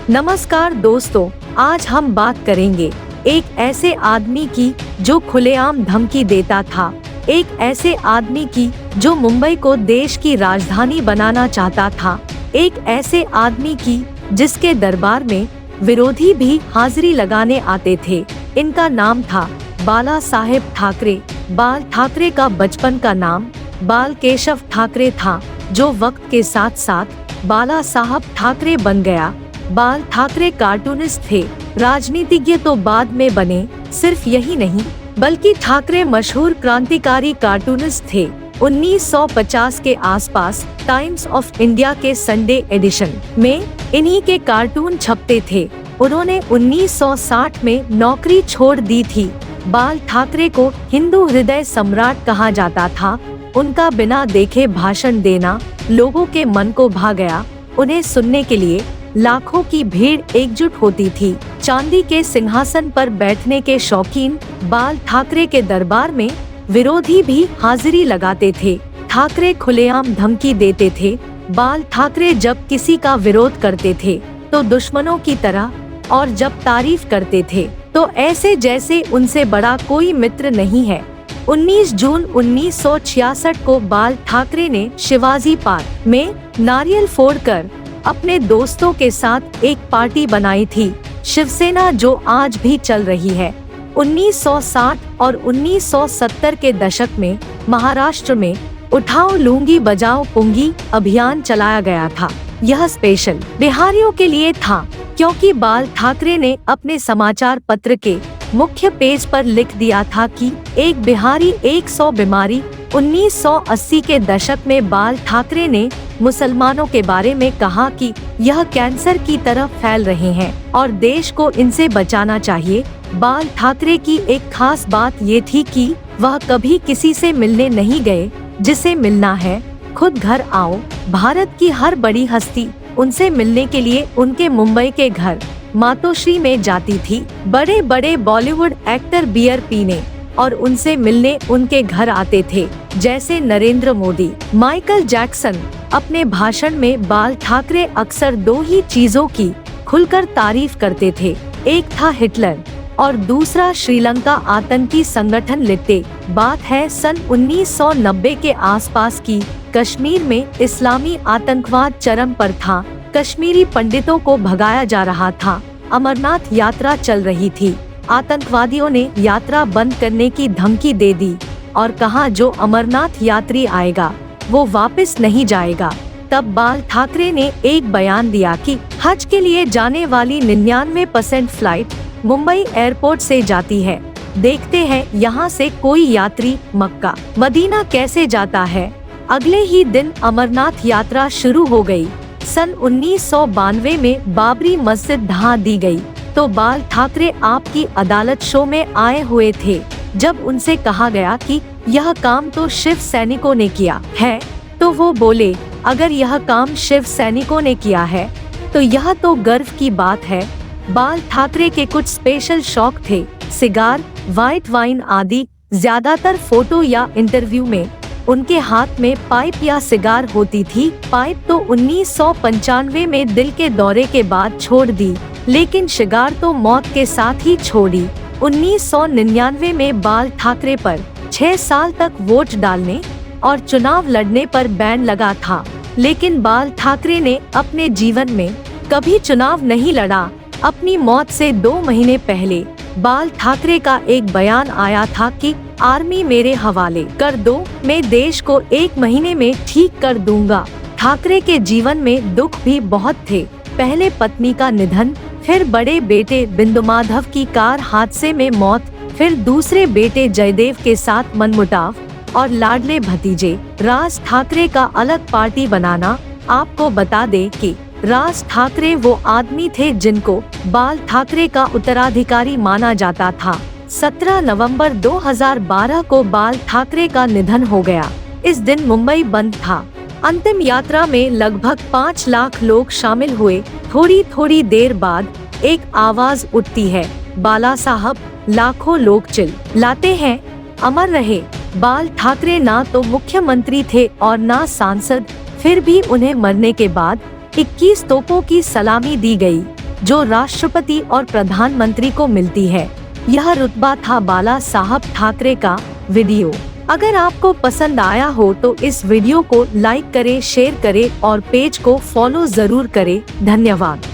नमस्कार दोस्तों, आज हम बात करेंगे एक ऐसे आदमी की जो खुलेआम धमकी देता था, एक ऐसे आदमी की जो मुंबई को देश की राजधानी बनाना चाहता था, एक ऐसे आदमी की जिसके दरबार में विरोधी भी हाजिरी लगाने आते थे। इनका नाम था बाला साहेब ठाकरे। बाल ठाकरे का बचपन का नाम बाल केशव ठाकरे था, जो वक्त के साथ साथ बाला साहब ठाकरे बन गया। बाल ठाकरे कार्टूनिस्ट थे, राजनीतिज्ञ तो बाद में बने। सिर्फ यही नहीं बल्कि ठाकरे मशहूर क्रांतिकारी कार्टूनिस्ट थे। 1950 के आसपास टाइम्स ऑफ इंडिया के संडे एडिशन में इन्हीं के कार्टून छपते थे। उन्होंने 1960 में नौकरी छोड़ दी थी। बाल ठाकरे को हिंदू हृदय सम्राट कहा जाता था। उनका बिना देखे भाषण देना लोगों के मन को भा गया। उन्हें सुनने के लिए लाखों की भीड़ एकजुट होती थी। चांदी के सिंहासन पर बैठने के शौकीन बाल ठाकरे के दरबार में विरोधी भी हाजिरी लगाते थे। ठाकरे खुलेआम धमकी देते थे। बाल ठाकरे जब किसी का विरोध करते थे तो दुश्मनों की तरह, और जब तारीफ करते थे तो ऐसे जैसे उनसे बड़ा कोई मित्र नहीं है। 19 जून 1966 को बाल ठाकरे ने शिवाजी पार्क में नारियल फोड़कर अपने दोस्तों के साथ एक पार्टी बनाई थी, शिवसेना, जो आज भी चल रही है। 1960 और 1970 के दशक में महाराष्ट्र में उठाओ लूंगी बजाओ पुंगी अभियान चलाया गया था। यह स्पेशल बिहारियों के लिए था, क्योंकि बाल ठाकरे ने अपने समाचार पत्र के मुख्य पेज पर लिख दिया था कि एक बिहारी 100 बीमारी। 1980 के दशक में बाल ठाकरे ने मुसलमानों के बारे में कहा कि यह कैंसर की तरह फैल रहे हैं और देश को इनसे बचाना चाहिए। बाल ठाकरे की एक खास बात ये थी कि वह कभी किसी से मिलने नहीं गए। जिसे मिलना है खुद घर आओ। भारत की हर बड़ी हस्ती उनसे मिलने के लिए उनके मुंबई के घर मातोश्री में जाती थी। बड़े बड़े बॉलीवुड एक्टर बियर पीने और उनसे मिलने उनके घर आते थे, जैसे नरेंद्र मोदी, माइकल जैक्सन। अपने भाषण में बाल ठाकरे अक्सर दो ही चीजों की खुलकर तारीफ करते थे, एक था हिटलर और दूसरा श्रीलंका आतंकी संगठन लिट्टे। बात है सन 1990 के आसपास की। कश्मीर में इस्लामी आतंकवाद चरम पर था। कश्मीरी पंडितों को भगाया जा रहा था। अमरनाथ यात्रा चल रही थी। आतंकवादियों ने यात्रा बंद करने की धमकी दे दी और कहा जो अमरनाथ यात्री आएगा वो वापस नहीं जाएगा। तब बाल ठाकरे ने एक बयान दिया कि हज के लिए जाने वाली 99% फ्लाइट मुंबई एयरपोर्ट से जाती है। देखते हैं यहाँ से कोई यात्री मक्का मदीना कैसे जाता है। अगले ही दिन अमरनाथ यात्रा शुरू हो गई। सन 1992 में बाबरी मस्जिद ढहा दी गई तो बाल ठाकरे आपकी अदालत शो में आए हुए थे। जब उनसे कहा गया कि यह काम तो शिव सैनिकों ने किया है, तो वो बोले, अगर यह काम शिव सैनिकों ने किया है तो यह तो गर्व की बात है। बाल ठाकरे के कुछ स्पेशल शौक थे, सिगार, व्हाइट वाइन आदि। ज्यादातर फोटो या इंटरव्यू में उनके हाथ में पाइप या सिगार होती थी। पाइप तो 1995 में दिल के दौरे के बाद छोड़ दी, लेकिन सिगार तो मौत के साथ ही छोड़ी। 1999 में बाल ठाकरे पर 6 साल तक वोट डालने और चुनाव लड़ने पर बैन लगा था, लेकिन बाल ठाकरे ने अपने जीवन में कभी चुनाव नहीं लड़ा। अपनी मौत से 2 महीने पहले बाल ठाकरे का एक बयान आया था कि आर्मी मेरे हवाले कर दो, मैं देश को 1 महीने में ठीक कर दूंगा। ठाकरे के जीवन में दुख भी बहुत थे। पहले पत्नी का निधन, फिर बड़े बेटे बिंदुमाधव की कार हादसे में मौत, फिर दूसरे बेटे जयदेव के साथ मनमुटाव और लाडले भतीजे राज ठाकरे का अलग पार्टी बनाना। आपको बता दें कि राज ठाकरे वो आदमी थे जिनको बाल ठाकरे का उत्तराधिकारी माना जाता था। 17 नवंबर 2012 को बाल ठाकरे का निधन हो गया। इस दिन मुंबई बंद था। अंतिम यात्रा में लगभग 5 लाख लोग शामिल हुए। थोड़ी थोड़ी देर बाद एक आवाज उठती है, बाला साहब। लाखों लोग चिल्लाते हैं, अमर रहे। बाल ठाकरे ना तो मुख्यमंत्री थे और ना सांसद, फिर भी उन्हें मरने के बाद 21 तोपों की सलामी दी गई। जो राष्ट्रपति और प्रधानमंत्री को मिलती है। यह रुतबा था बाला साहब ठाकरे का। वीडियो अगर आपको पसंद आया हो तो इस वीडियो को लाइक करें, शेयर करें और पेज को फॉलो जरूर करें। धन्यवाद।